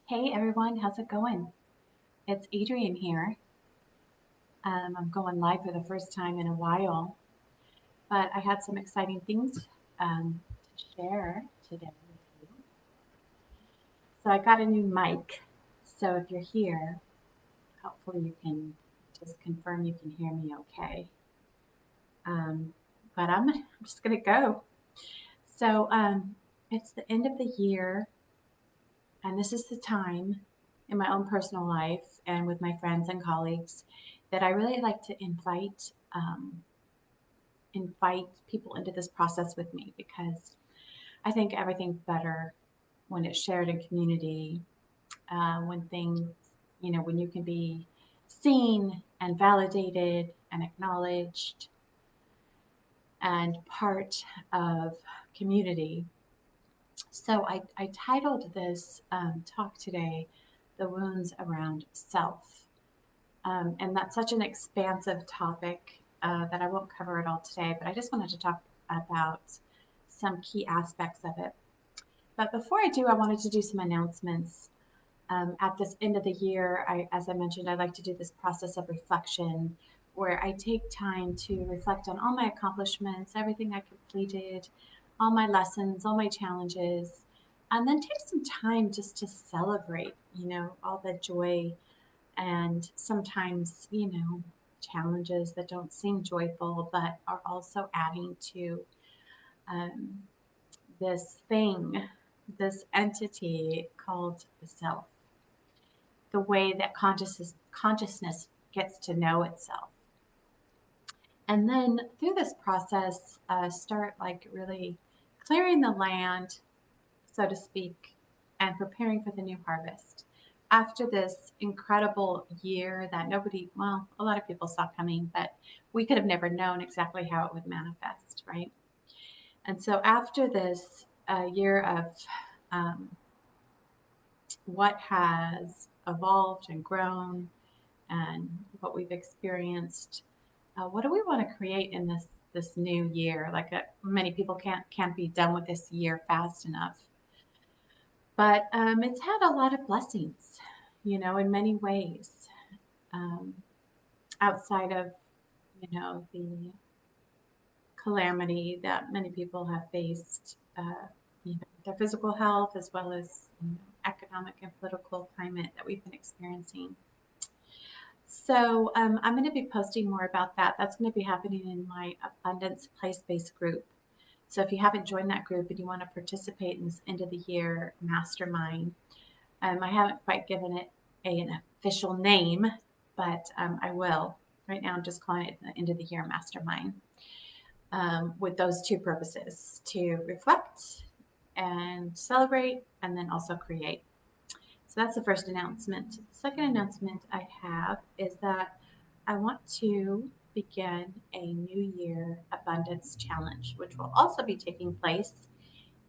Hey everyone, how's it going? It's Adrian here. I'm going live for the first time in a while, but I had some exciting things to share today with you. So I got a new mic. So if you're here, hopefully you can just confirm you can hear me okay. Um, but I'm just going to go. So it's the end of the year, and this is the time in my own personal life and with my friends and colleagues that I really like to invite people into this process with me because I think everything's better when it's shared in community, when things, when you can be seen and validated and acknowledged and part of community. So I titled this talk today, The Wounds Around Self. And that's such an expansive topic that I won't cover it all today, but I just wanted to talk about some key aspects of it. But before I do, I wanted to do some announcements. At this end of the year, as I mentioned, I like to do this process of reflection where I take time to reflect on all my accomplishments, everything I completed, all my lessons, all my challenges, and then take some time just to celebrate, all the joy and sometimes, challenges that don't seem joyful, but are also adding to um, this thing, this entity called the self, the way that consciousness gets to know itself. And then through this process, start like really clearing the land, so to speak, and preparing for the new harvest. After this incredible year that a lot of people saw coming, but we could have never known exactly how it would manifest, right? And so after this year of um, what has evolved and grown and what we've experienced, what do we want to create in this new year? Like many people can't be done with this year fast enough. But it's had a lot of blessings, in many ways, um, outside of, the calamity that many people have faced, their physical health as well as economic and political climate that we've been experiencing. So I'm going to be posting more about that. That's going to be happening in my Abundance Place-Based group. So if you haven't joined that group and you want to participate in this end of the year mastermind, I haven't quite given it an official name, but I will. Right now, I'm just calling it the end of the year mastermind with those two purposes to reflect and celebrate, and then also create. So that's the first announcement. The second announcement I have is that I want to begin a New Year Abundance Challenge, which will also be taking place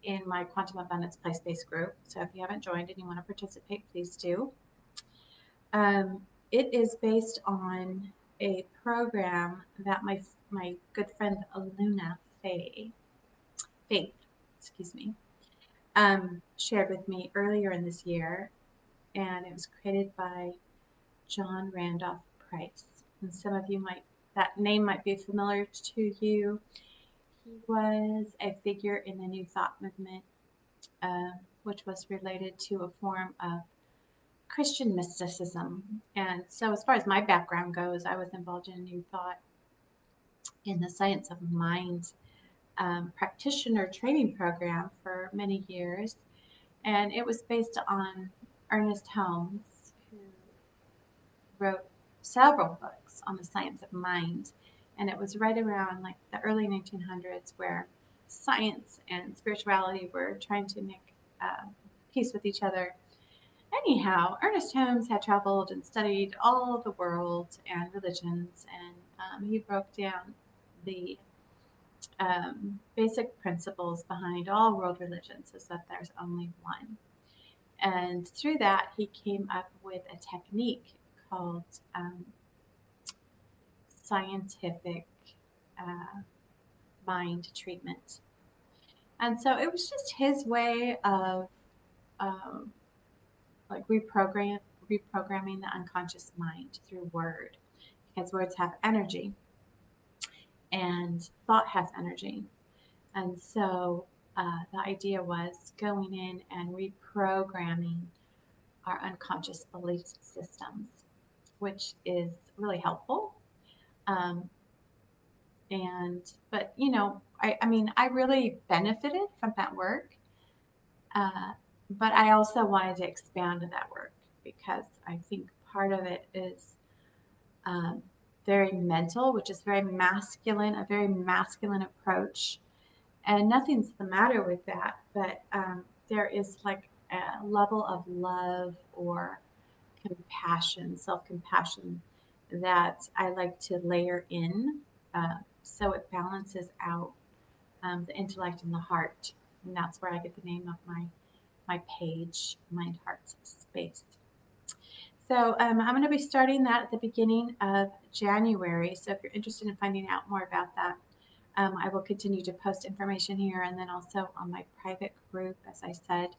in my Quantum Abundance Place Based group. So if you haven't joined and you want to participate, please do. It is based on a program that my good friend Aluna Faith, excuse me, shared with me earlier in this year, and it was created by John Randolph Price. And some of you that name might be familiar to you. He was a figure in the New Thought movement, which was related to a form of Christian mysticism. And so, as far as my background goes, I was involved in New Thought in the Science of Mind practitioner training program for many years. And it was based on Ernest Holmes, who wrote several books on the science of mind. And it was right around like the early 1900s where science and spirituality were trying to make peace with each other. Anyhow, Ernest Holmes had traveled and studied all the world and religions, and he broke down the basic principles behind all world religions is that there's only one. And through that, he came up with a technique called scientific uh, mind treatment. And so it was just his way of um, like reprogramming the unconscious mind through word, because words have energy and thought has energy. And so the idea was going in and reprogramming our unconscious belief systems, which is really helpful. Um, but I mean, I really benefited from that work. But I also wanted to expand that work because I think part of it is um, very mental, which is very masculine, a very masculine approach. And nothing's the matter with that, but there is like a level of love or compassion, self compassion, that I like to layer in so it balances out the intellect and the heart. And that's where I get the name of my page, Mind Heart Space. So I'm going to be starting that at the beginning of January. So if you're interested in finding out more about that, I will continue to post information here and then also on my private group, as I said,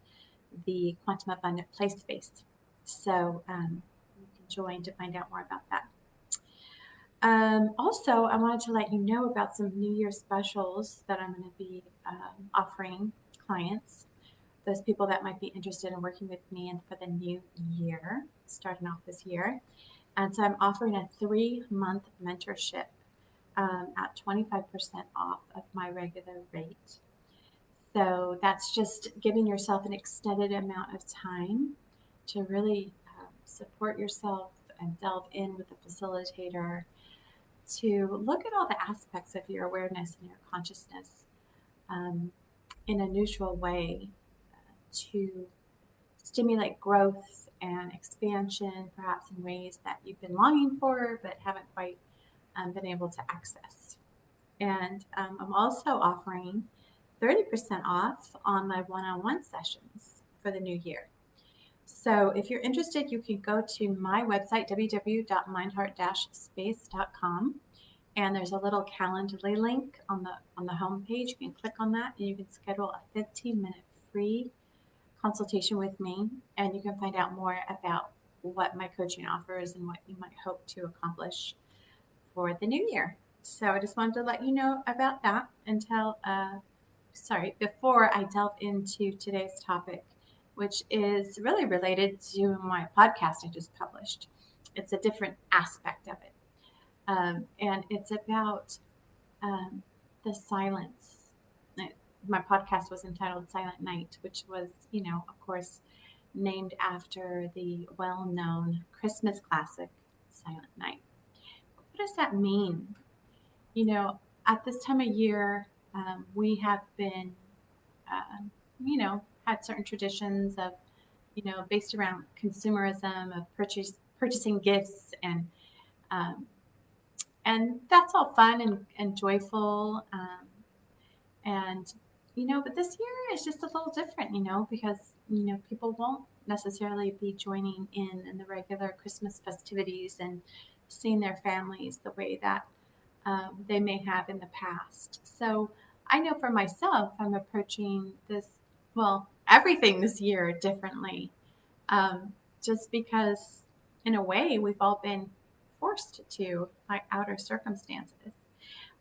the Quantum Abundant Play Space. So you can join to find out more about that. Also, I wanted to let you know about some New Year specials that I'm going to be offering clients, those people that might be interested in working with me and for the new year, starting off this year. And so I'm offering a 3-month mentorship at 25% off of my regular rate. So that's just giving yourself an extended amount of time to really support yourself and delve in with the facilitator to look at all the aspects of your awareness and your consciousness in a neutral way to stimulate growth and expansion, perhaps in ways that you've been longing for but haven't quite been able to access. And I'm also offering 30% off on my one-on-one sessions for the new year. So if you're interested, you can go to my website, www.mindheart-space.com, and there's a little Calendly link on the home page. You can click on that and you can schedule a 15-minute free consultation with me, and you can find out more about what my coaching offers and what you might hope to accomplish for the new year. So I just wanted to let you know about that before I delve into today's topic, which is really related to my podcast I just published. It's a different aspect of it. And it's about the silence. My podcast was entitled Silent Night, which was, of course, named after the well known Christmas classic, Silent Night. What does that mean? At this time of year, we have been, had certain traditions of, based around consumerism, of purchasing gifts, um, and that's all fun and joyful. And but this year is just a little different, because people won't necessarily be joining in the regular Christmas festivities and seeing their families the way that they may have in the past. So I know for myself, I'm approaching everything this year differently, just because in a way we've all been forced to by outer circumstances.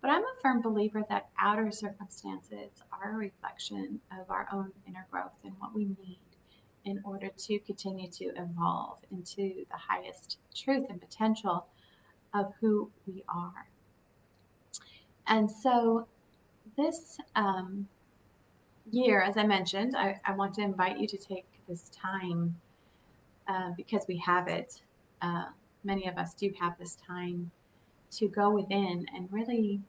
But I'm a firm believer that outer circumstances are a reflection of our own inner growth and what we need in order to continue to evolve into the highest truth and potential of who we are. And so this year, as I mentioned, I want to invite you to take this time because we have it. Many of us do have this time to go within and really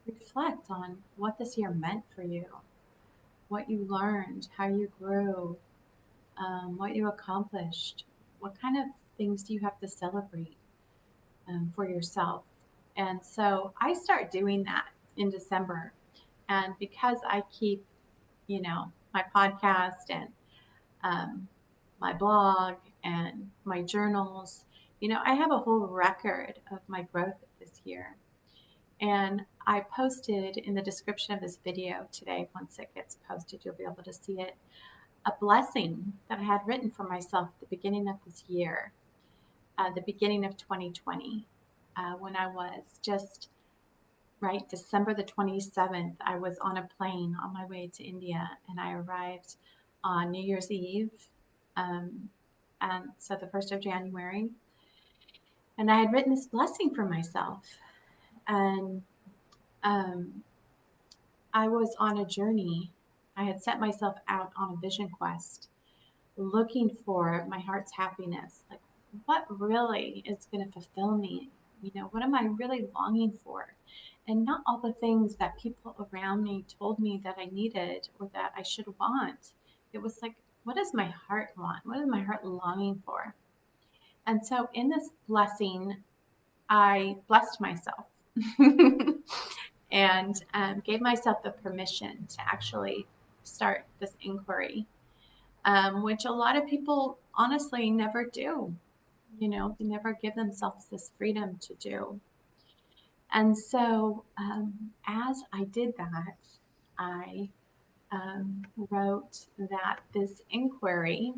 reflect on what this year meant for you, what you learned, how you grew, what you accomplished, what kind of things do you have to celebrate for yourself. And so I start doing that in December. And because I keep, my podcast and my blog and my journals, I have a whole record of my growth this year. And I posted in the description of this video today, once it gets posted, you'll be able to see it. a blessing that I had written for myself at the beginning of this year, the beginning of 2020, when I was just right December the 27th. I was on a plane on my way to India, and I arrived on New Year's Eve, um, and so the 1st of January. And I had written this blessing for myself, and um, I was on a journey. I had set myself out on a vision quest, looking for my heart's happiness. Like, what really is going to fulfill me? What am I really longing for? And not all the things that people around me told me that I needed or that I should want. It was like, what does my heart want? What is my heart longing for? And so in this blessing, I blessed myself and gave myself the permission to actually start this inquiry, which a lot of people honestly never do. They never give themselves this freedom to do. And so, as I did that, I wrote that this inquiry,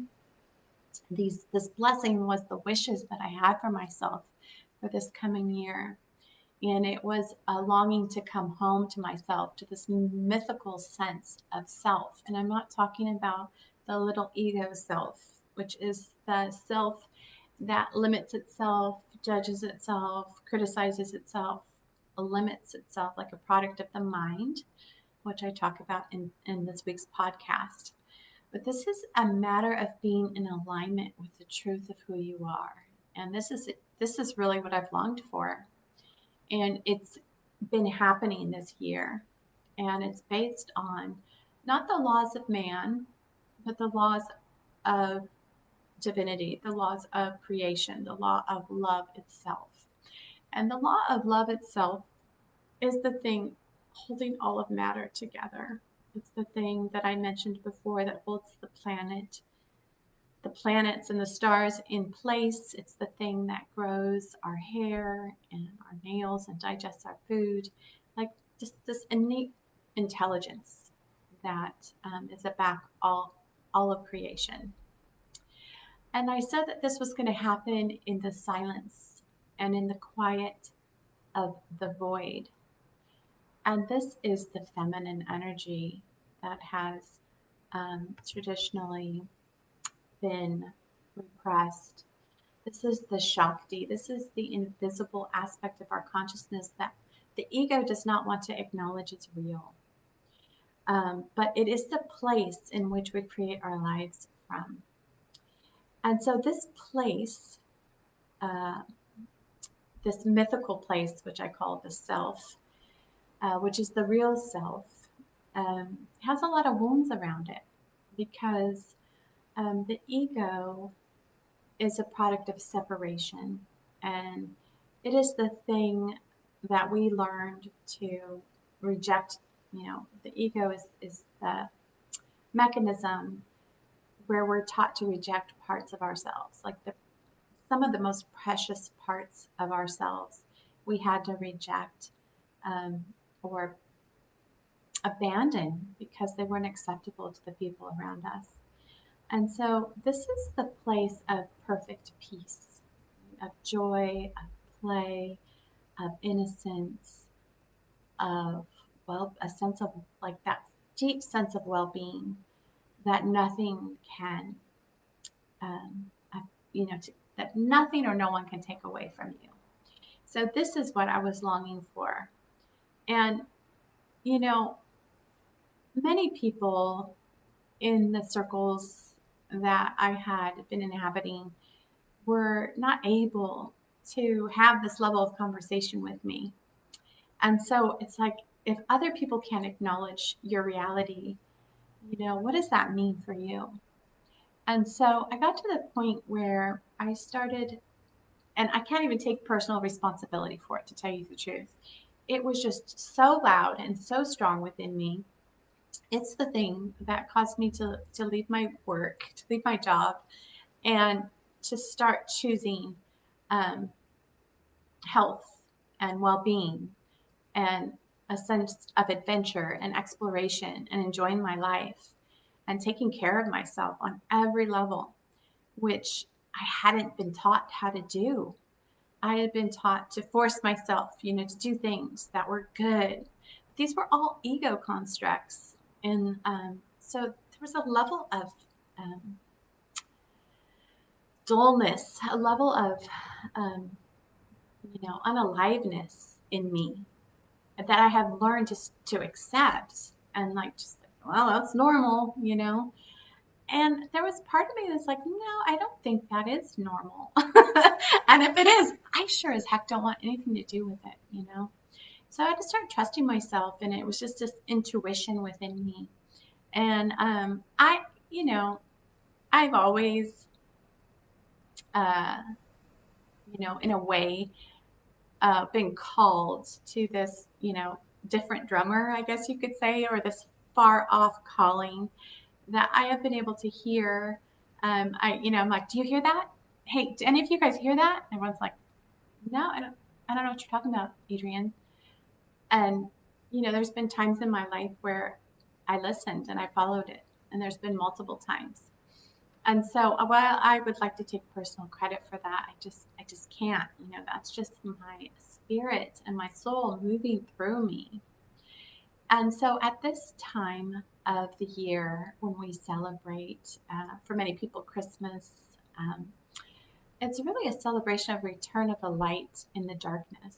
this blessing was the wishes that I had for myself for this coming year. And it was a longing to come home to myself, to this mythical sense of self. And I'm not talking about the little ego self, which is the self that limits itself, judges itself, criticizes itself, limits itself, like a product of the mind, which I talk about in this week's podcast. But this is a matter of being in alignment with the truth of who you are. And this is really what I've longed for. And it's been happening this year. And it's based on not the laws of man, but the laws of divinity, the laws of creation, the law of love itself. And the law of love itself is the thing holding all of matter together. It's the thing that I mentioned before that holds the planets and the stars in place. It's the thing that grows our hair and our nails and digests our food. Like just this innate intelligence that is about all of creation. And I said that this was going to happen in the silence and in the quiet of the void. And this is the feminine energy that has traditionally been repressed. This is the Shakti. This is the invisible aspect of our consciousness that the ego does not want to acknowledge as real. But it is the place in which we create our lives from. And so this place, uh, this mythical place, which I call the self, which is the real self, has a lot of wounds around it because the ego is a product of separation, and it is the thing that we learned to reject. The ego is the mechanism where we're taught to reject parts of ourselves, like some of the most precious parts of ourselves we had to reject, um, or abandon because they weren't acceptable to the people around us. And so this is the place of perfect peace, of joy, of play, of innocence, of, well, a sense of like that deep sense of well being that nothing can, um, uh, that nothing or no one can take away from you. So this is what I was longing for. And, you know, many people in the circles that I had been inhabiting were not able to have this level of conversation with me. And so it's like, if other people can't acknowledge your reality, what does that mean for you? And so I got to the point where I started, and I can't even take personal responsibility for it, to tell you the truth. It was just so loud and so strong within me. It's the thing that caused me to leave my work, to leave my job, and to start choosing um, health and well being and a sense of adventure and exploration and enjoying my life. and taking care of myself on every level, which I hadn't been taught how to do. I had been taught to force myself, to do things that were good. These were all ego constructs. And so there was a level of um, dullness, a level of, um, unaliveness in me that I have learned to accept and like, just like, well, that's normal. And there was part of me that's like, no, I don't think that is normal. And if it is, I sure as heck don't want anything to do with it. So I had to start trusting myself, and it was just this intuition within me. And you know, I've always, uh, in a way, been called to this, different drummer, I guess you could say, or this far off calling that I have been able to hear. I'm like, do you hear that? Hey, do any of you guys hear that? And everyone's like, no, I don't know what you're talking about, Adrienne. And, there's been times in my life where I listened and I followed it. And there's been multiple times. And so while I would like to take personal credit for that, I just can't. That's just my spirit and my soul moving through me. And so at this time of the year when we celebrate, for many people, Christmas, um, it's really a celebration of return of the light in the darkness.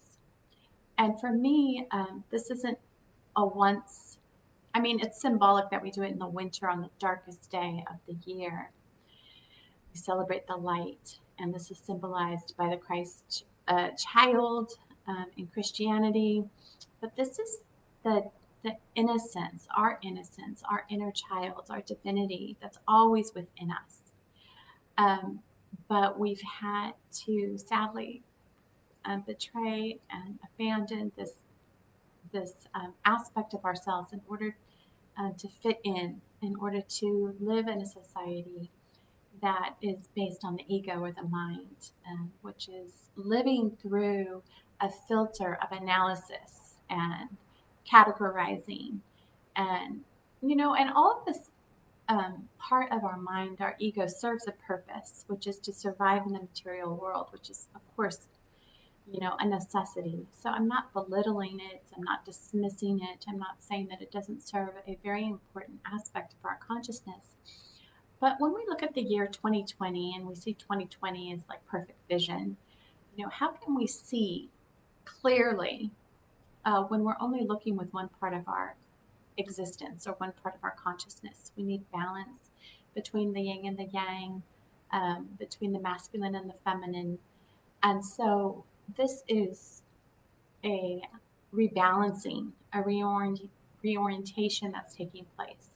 And for me, this isn't a once, I mean, it's symbolic that we do it in the winter on the darkest day of the year. We celebrate the light, and this is symbolized by the Christ child in Christianity. But this is the innocence, our inner child, our divinity that's always within us. Um, but we've had to sadly betray and abandon this aspect of ourselves in order to fit in order to live in a society that is based on the ego or the mind, which is living through a filter of analysis and categorizing, and and all of this part of our mind, our ego, serves a purpose, which is to survive in the material world, which is, of course, a necessity. So I'm not belittling it, I'm not dismissing it, I'm not saying that it doesn't serve a very important aspect of our consciousness. But when we look at the year 2020 and we see 2020 as like perfect vision, how can we see clearly when we're only looking with one part of our existence or one part of our consciousness? We need balance between the yin and the yang, between the masculine and the feminine. And so this is a rebalancing, a reorientation that's taking place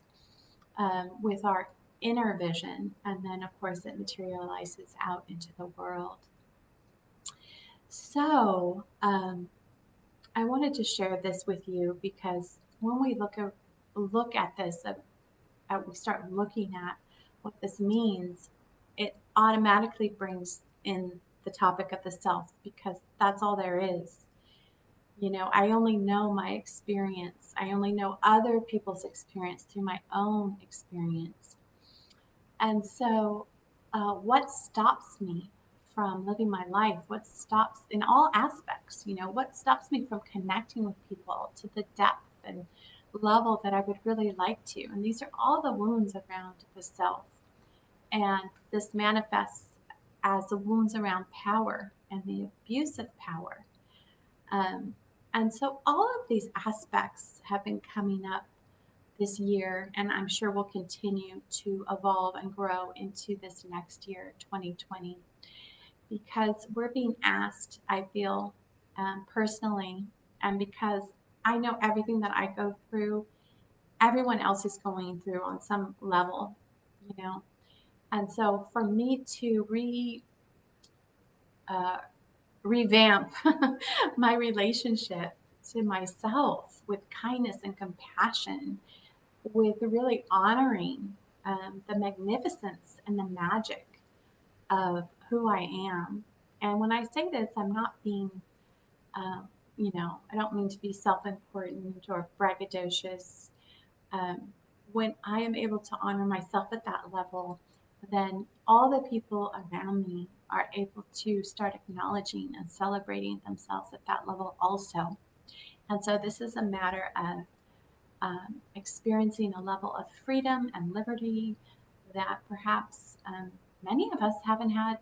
with our inner vision, and then of course it materializes out into the world. So I wanted to share this with you because when we look at this, we start looking at what this means, it automatically brings in the topic of the self, because that's all there is. I only know my experience. I only know other people's experience through my own experience. And so, what stops me from living my life? What stops in all aspects? What stops me from connecting with people to the depth and level that I would really like to? And these are all the wounds around the self. And this manifests as the wounds around power and the abuse of power. Um, and so all of these aspects have been coming up this year, and I'm sure will continue to evolve and grow into this next year, 2020, because we're being asked, I feel personally, and because I know everything that I go through, everyone else is going through on some level, you know. And so for me to uh, revamp my relationship to myself with kindness and compassion, with really honoring the magnificence and the magic of who I am. And when I say this, I'm not being, I don't mean to be self important or braggadocious. Um, when I am able to honor myself at that level, then all the people around me are able to start acknowledging and celebrating themselves at that level also. And so this is a matter of experiencing a level of freedom and liberty that perhaps many of us haven't had,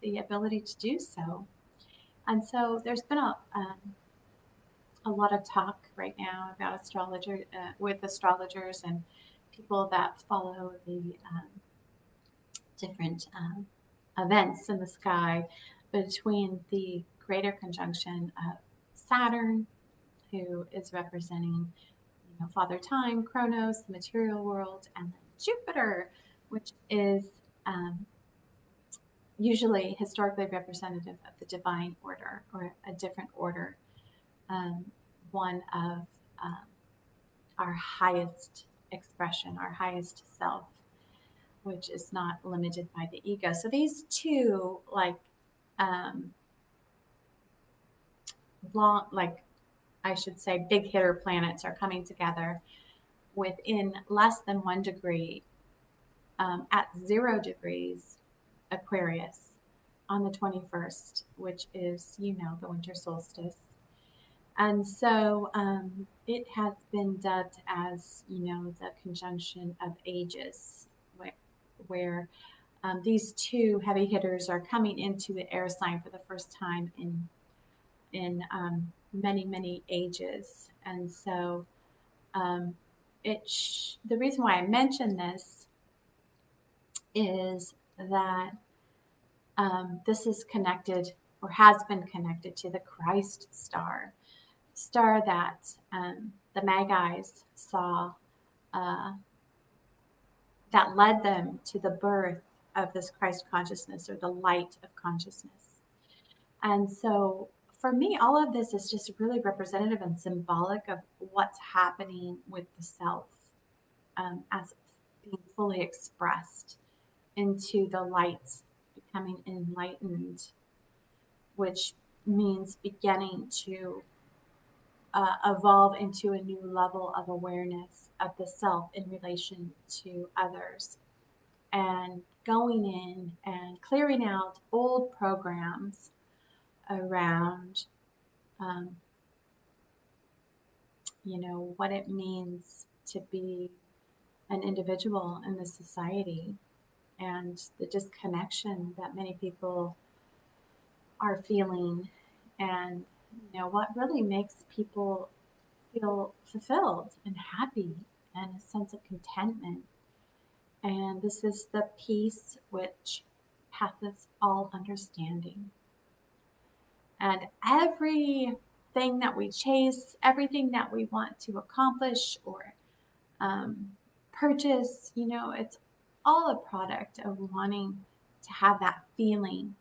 the ability to do so. And so there's been a lot of talk right now about with astrologers and people that follow the different events in the sky between the greater conjunction of Saturn, who is representing, Father Time, Chronos, the material world, and then Jupiter, which is um, usually historically representative of the divine order or a different order, um, one of um, our highest expression, our highest self, which is not limited by the ego. So these two, um, like I should say, big hitter planets are coming together within less than 1 degree, at 0 degrees Aquarius on the 21st, which is, the winter solstice. And so it has been dubbed as, the conjunction of ages, where these two heavy hitters are coming into the air sign for the first time in many, many ages. And so um, the reason why I mention this is that this is connected or has been connected to the Christ star that the Magi's saw, uh, that led them to the birth of this Christ consciousness or the light of consciousness. And so for me, all of this is just really representative and symbolic of what's happening with the self, as being fully expressed into the light, becoming enlightened, which means beginning to evolve into a new level of awareness of the self in relation to others, and going in and clearing out old programs around, um, what it means to be an individual in this society, and the disconnection that many people are feeling, and what really makes people feel fulfilled and happy and a sense of contentment. And this is the peace which passeth all understanding. And everything that we chase, everything that we want to accomplish or purchase, it's all a product of wanting to have that feeling.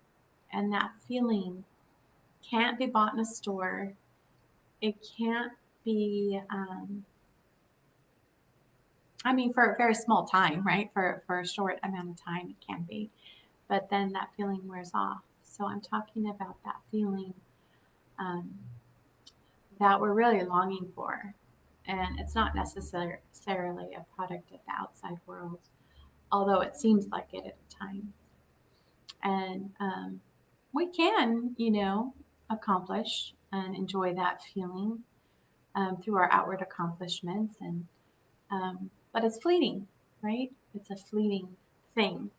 And that feeling can't be bought in a store. It can't be, for a very small time, right? For a short amount of time, it can be. But then that feeling wears off. So I'm talking about that feeling um, that we're really longing for. And it's not necessarily a product of the outside world, although it seems like it at times. And we can, accomplish and enjoy that feeling through our outward accomplishments, and but it's fleeting, right? It's a fleeting thing.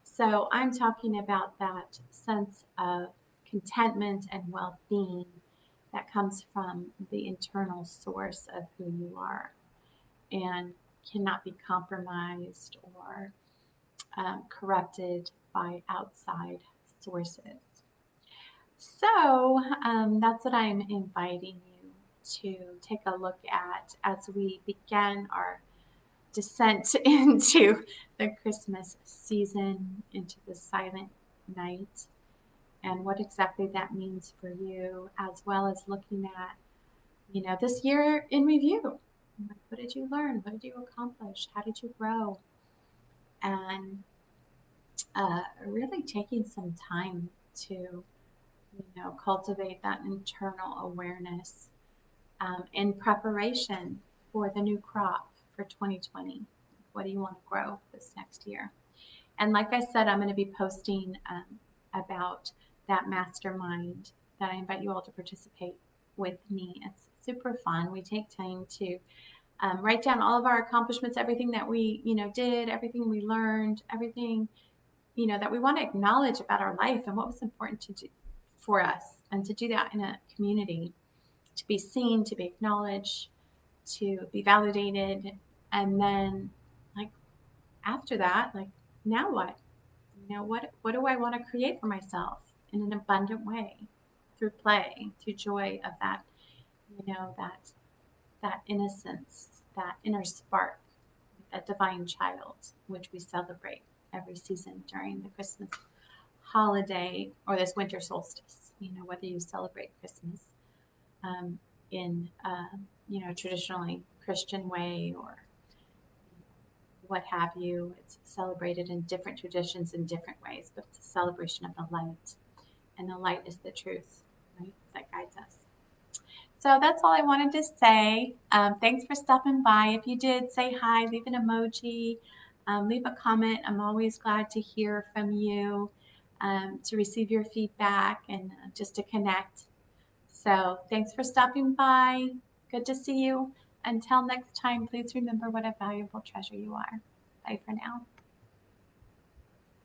So I'm talking about that sense of contentment and well-being that comes from the internal source of who you are and cannot be compromised or corrupted by outside sources. So that's what I'm inviting you to take a look at as we begin our descent into the Christmas season, into the silent night, and what exactly that means for you, as well as looking at, this year in review. What did you learn? What did you accomplish? How did you grow? And really taking some time to, cultivate that internal awareness in preparation for the new crop for 2020. What do you want to grow this next year? And like I said, I'm going to be posting about that mastermind that I invite you all to participate with me. It's super fun. We take time to write down all of our accomplishments, everything that we, did, everything we learned, everything, that we want to acknowledge about our life and what was important to do for us, and to do that in a community, to be seen, to be acknowledged, to be validated. And then, like, after that, like, now what? What do I want to create for myself in an abundant way, through play, through joy of that, that innocence, that inner spark, that divine child, which we celebrate every season during the Christmas holiday or this winter solstice. Whether you celebrate Christmas in traditionally Christian way, or what have you. It's celebrated in different traditions in different ways, but it's a celebration of the light, and the light is the truth, right? That guides us. So that's all I wanted to say. Thanks for stopping by. If you did, say hi, leave an emoji, leave a comment. I'm always glad to hear from you, to receive your feedback, and just to connect. So thanks for stopping by. Good to see you. Until next time, please remember what a valuable treasure you are. Bye for now.